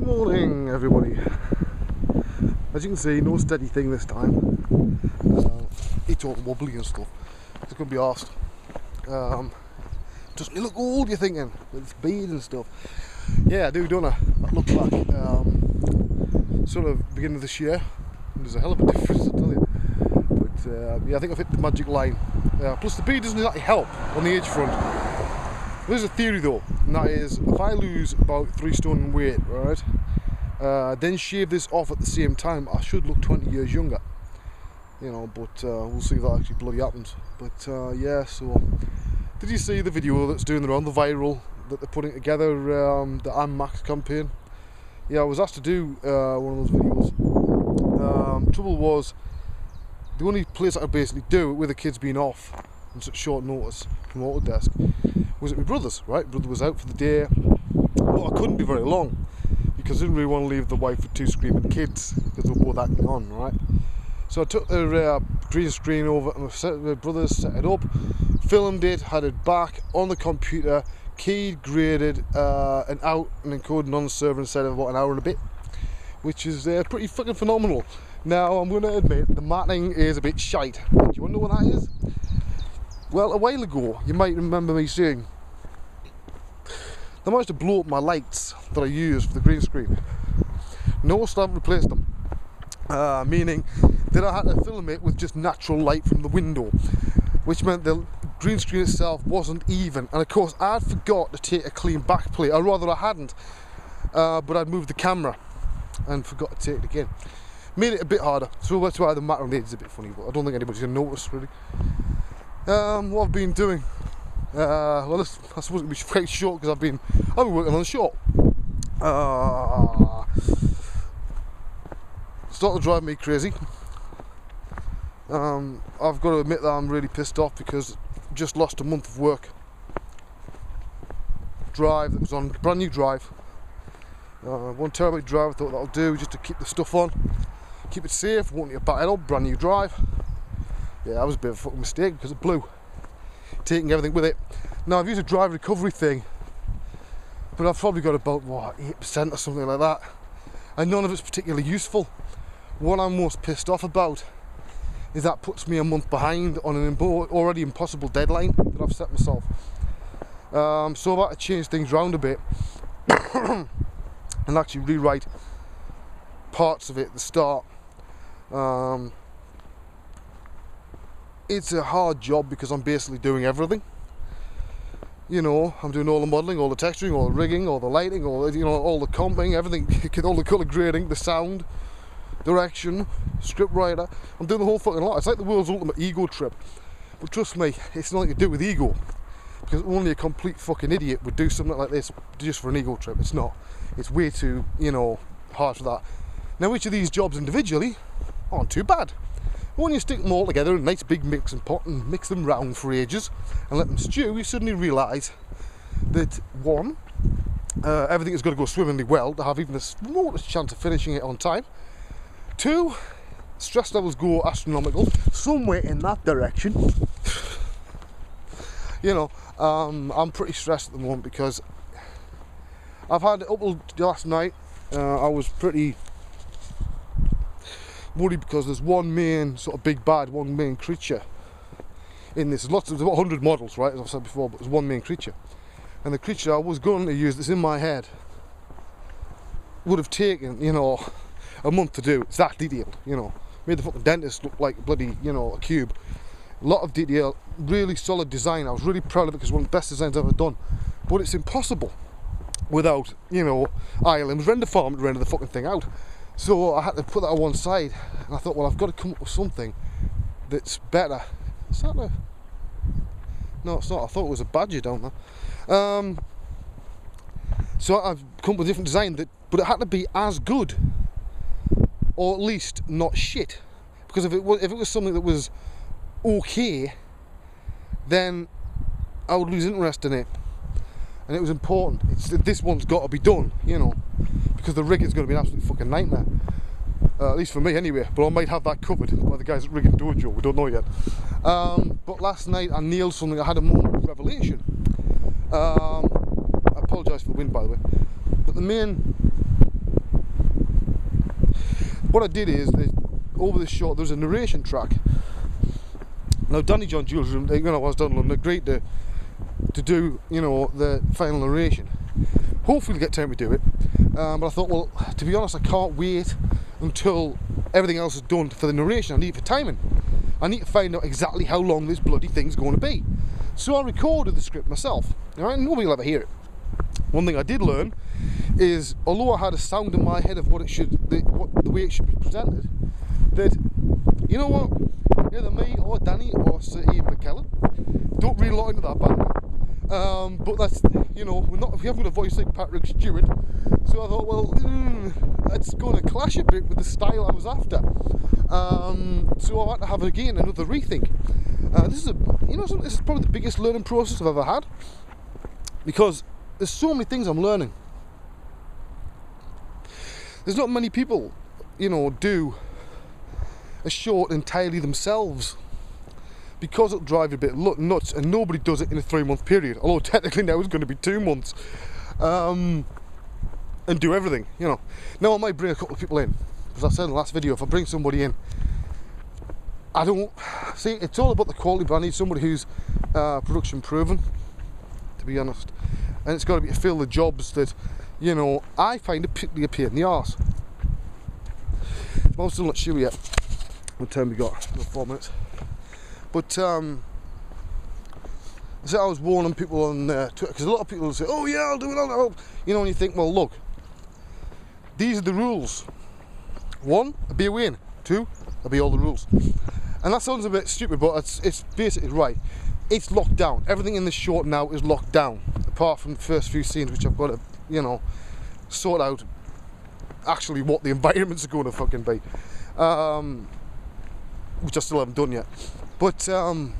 morning, everybody. As you can see, no steady thing this time. It's all wobbly and stuff. It's going to be arsed. Doesn't it look old, you're thinking, with its beard and stuff? Yeah, I do, don't I? That looks back, sort of beginning of this year. And there's a hell of a difference, I tell you. But yeah, I think I've hit the magic line. Plus the beard doesn't exactly help on the edge front. There's a theory though, and that is, if I lose about 3 stone in weight, right, then shave this off at the same time, I should look 20 years younger. You know, but we'll see if that actually bloody happens. But yeah, so did you see the video that's doing the round, the viral, that they're putting together, the I'm Max campaign? Yeah, I was asked to do one of those videos. Trouble was, the only place I could basically do it with the kids being off on such short notice from Autodesk was at my brother's, right? My brother was out for the day, but I couldn't be very long because I didn't really want to leave the wife with 2 screaming kids because they were both acting on, right? So I took the green screen over to my brother's, set it up, filmed it, had it back on the computer, keyed, graded, and out and encoded on the server inside of about an hour and a bit, which is pretty fucking phenomenal. Now, I'm going to admit, the matting is a bit shite. Do you want to know what that is? Well, a while ago, you might remember me saying, I managed to blow up my lights that I used for the green screen. No, I still haven't replaced them. Meaning that I had to film it with just natural light from the window, which meant the green screen itself wasn't even. And of course, I'd forgot to take a clean back plate, or rather I hadn't, but I'd moved the camera and forgot to take it again. Made it a bit harder, so that's why the matte on the edge is a bit funny, but I don't think anybody's going to notice really. What I've been doing, well, I suppose it'll be quite short because I've been working on the short. Starting to drive me crazy. I've got to admit that I'm really pissed off because I just lost a month of work. Drive that was on, brand new drive. 1 terabyte drive, I thought that'll do just to keep the stuff on, keep it safe, won't get battered up, brand new drive. Yeah, that was a bit of a fucking mistake because it blew, taking everything with it. Now I've used a drive recovery thing, but I've probably got about, what, 8% or something like that, and none of it's particularly useful. What I'm most pissed off about is that puts me a month behind on an already impossible deadline that I've set myself. So I've had to change things around a bit and actually rewrite parts of it at the start. It's a hard job because I'm basically doing everything. You know, I'm doing all the modelling, all the texturing, all the rigging, all the lighting, all the, you know, all the comping, everything, all the colour grading, the sound, direction, script writer. I'm doing the whole fucking lot. It's like the world's ultimate ego trip. But trust me, it's nothing to do with ego. Because only a complete fucking idiot would do something like this just for an ego trip. It's not. It's way too, you know, hard for that. Now, each of these jobs individually aren't too bad. When you stick them all together in a nice big mixing pot and mix them round for ages and let them stew, you suddenly realise that 1, everything has got to go swimmingly well to have even the remotest chance of finishing it on time. 2, stress levels go astronomical, somewhere in that direction. You know, I'm pretty stressed at the moment because I've had up till last night, I was pretty worried because there's one main sort of big bad, one main creature in this. There's about 100 models, right, as I've said before, but there's one main creature. And the creature I was going to use that's in my head would have taken, you know, a month to do. It's that detailed, you know. Made the fucking dentist look like bloody, you know, a cube. A lot of detail, really solid design. I was really proud of it because it's one of the best designs I've ever done. But it's impossible without, you know, ILM's render farm to render the fucking thing out. So I had to put that on one side, and I thought, well, I've got to come up with something that's better. Is that a... No, it's not. I thought it was a badger down there. So I've come up with a different design, but it had to be as good, or at least not shit. Because if it was something that was okay, then I would lose interest in it. And it was important. This one's got to be done, you know, because the rig is going to be an absolute fucking nightmare. At least for me anyway, but I might have that covered by the guys at Rigging Dojo, we don't know yet. But last night I nailed something. I had a moment of revelation. I apologise for the wind, by the way. But the main what I did is, over the shot, there's a narration track. Now, Danny John Jules, you know, I was down in London, agreed to do, you know, the final narration. Hopefully we'll get time to do it. But I thought, well, to be honest, I can't wait until everything else is done for the narration. I need it for timing. I need to find out exactly how long this bloody thing's going to be. So I recorded the script myself. Alright, nobody will ever hear it. One thing I did learn is, although I had a sound in my head of what it should, the way it should be presented, that, you know what, either me or Danny or Sir Ian McKellen don't really lot into that band. But that's, you know, we haven't got a voice like Patrick Stewart, so I thought, well, it's going to clash a bit with the style I was after. So I had to have again another rethink. This is probably the biggest learning process I've ever had, because there's so many things I'm learning. There's not many people, you know, do a short entirely themselves, because it'll drive you a bit nuts, and nobody does it in a 3-month period, although technically now it's going to be 2 months, and do everything, you know. Now I might bring a couple of people in, as I said in the last video, if I bring somebody in, I don't see, it's all about the quality, but I need somebody who's production proven, to be honest, and it's got to be to fill the jobs that, you know, I find it particularly a pain in the arse. I'm still not sure yet what time we got, about 4 minutes. But so I was warning people on Twitter, because a lot of people will say, oh yeah, I'll do it, you know, and you think, well look, these are the rules. 1, I'll be away. 2, I'll be all the rules. And that sounds a bit stupid, but it's basically right. It's locked down. Everything in this short now is locked down, apart from the first few scenes, which I've got to, you know, sort out actually what the environments are going to fucking be, which I still haven't done yet. But I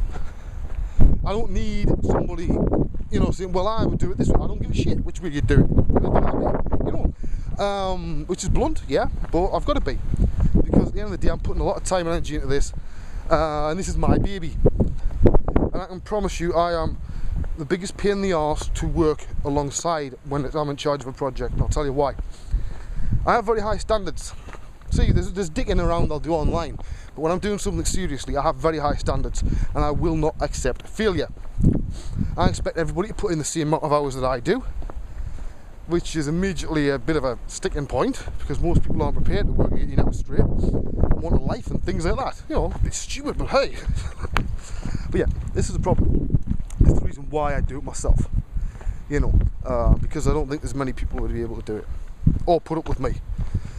don't need somebody, you know, saying, well, I would do it this way. I don't give a shit which way you do it, you know, which is blunt, yeah, but I've got to be, because at the end of the day I'm putting a lot of time and energy into this, and this is my baby, and I can promise you I am the biggest pain in the arse to work alongside when I'm in charge of a project, and I'll tell you why. I have very high standards. See, there's dicking around I'll do online, but when I'm doing something seriously, I have very high standards, and I will not accept failure. I expect everybody to put in the same amount of hours that I do, which is immediately a bit of a sticking point, because most people aren't prepared to work 18 hours straight, want a life and things like that. You know, it's stupid, but hey. But yeah, this is a problem. It's the reason why I do it myself, you know, because I don't think there's many people who would be able to do it, or put up with me.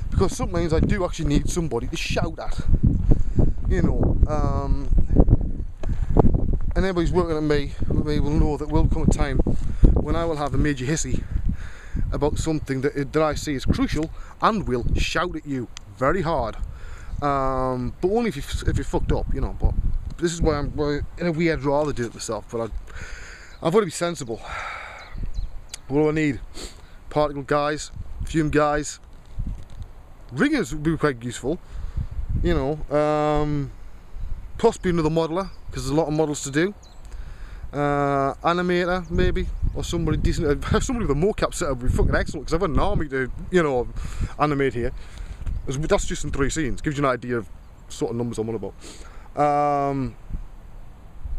Because sometimes I do actually need somebody to shout at, you know, and anybody's working with me will know that will come a time when I will have a major hissy about something that I see is crucial, and will shout at you very hard, but only if you're fucked up, you know. But this is why I'm in a way I'd rather do it myself, but I've got to be sensible. What do I need? Particle guys, fume guys. Ringers would be quite useful, you know, possibly another modeler, because there's a lot of models to do, animator maybe, or somebody decent, somebody with a mocap setup would be fucking excellent, because I've got an army to, you know, animate here. That's just in 3 scenes, gives you an idea of sort of numbers I'm on about.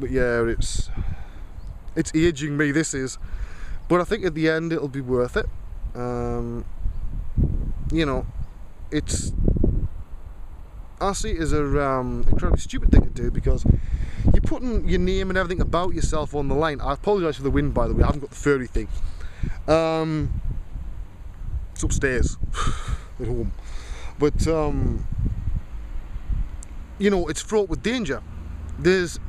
But yeah, it's aging me, this is, but I think at the end it'll be worth it. You know, I see it as a incredibly stupid thing to do, because you're putting your name and everything about yourself on the line. I apologise for the wind, by the way, I haven't got the furry thing. It's upstairs at home. But, you know, it's fraught with danger. There's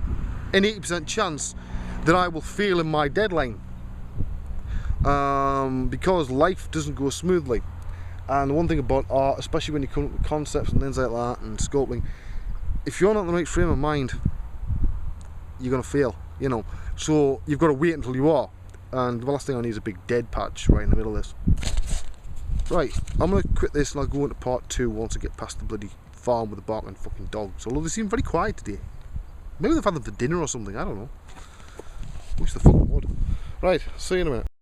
an 80% chance that I will fail in my deadline, because life doesn't go smoothly. And the one thing about art, especially when you come up with concepts and things like that and sculpting, if you're not in the right frame of mind, you're going to fail, you know. So you've got to wait until you are. And the last thing I need is a big dead patch right in the middle of this. Right, I'm going to quit this and I'll go into part 2 once I get past the bloody farm with the barking fucking dogs. Although they seem very quiet today. Maybe they've had them for dinner or something, I don't know. Wish the fucking would. Right, see you in a minute.